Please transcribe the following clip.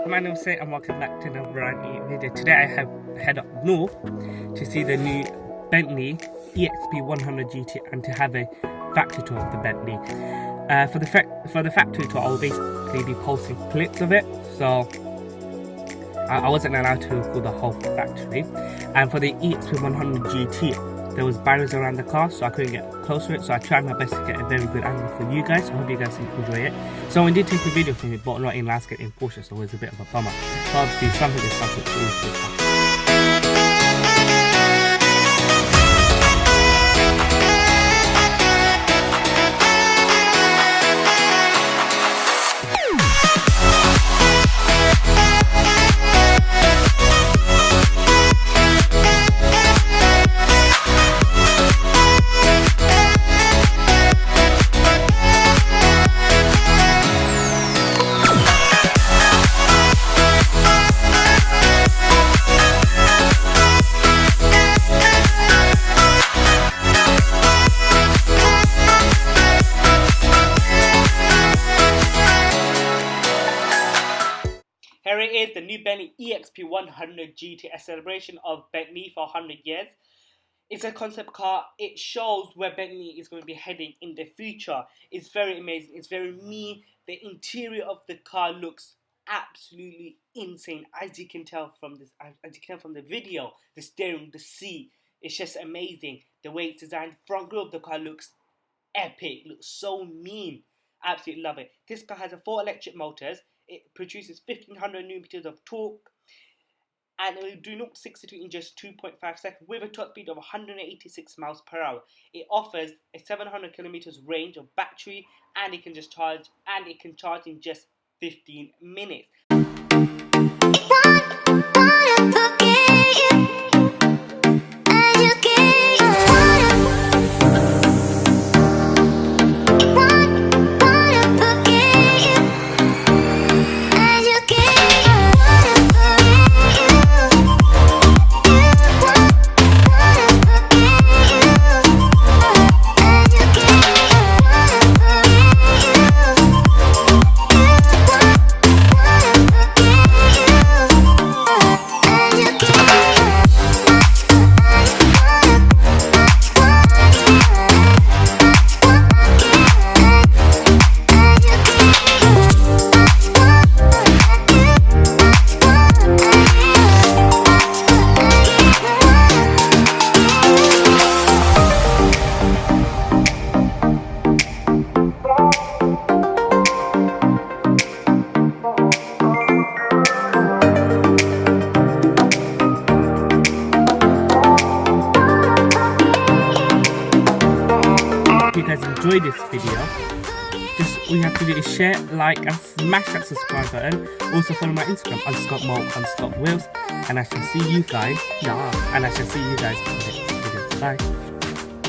my name is Say and welcome back to another brand new video. Today I have head up north to see the new Bentley EXP 100 GT and to have a factory tour of the Bentley. For the factory tour, I will basically be posting clips of it, so I wasn't allowed to record the whole factory. And for the EXP 100 GT, there was barriers around the car, so I couldn't get close to it, so I tried my best to get a very good angle for you guys. I hope you guys enjoy it. So I did take a video from it, but not in landscape, in Porsche, so it was a bit of a bummer. So obviously something is something to always do. Here it is, the new Bentley EXP 100 GT, a celebration of Bentley for 100 years. It's a concept car. It shows where Bentley is going to be heading in the future. It's very amazing. It's very mean. The interior of the car looks absolutely insane, as you can tell from this. As you can tell from the video, the steering, the seat. It's just amazing. The way it's designed. The front grille of the car looks epic. Looks so mean. Absolutely love it. This car has 4 electric motors. It produces 1500 Nm of torque, and it will do 0 to 60 in just 2.5 seconds with a top speed of 186 miles per hour. It offers a 700 kilometers range of battery, and it can charge in just 15 minutes. If you guys enjoyed this video, just all you have to do is share, like, and smash that subscribe button. Also follow my Instagram _mo_wheels, and I shall see you guys in the next video. Bye.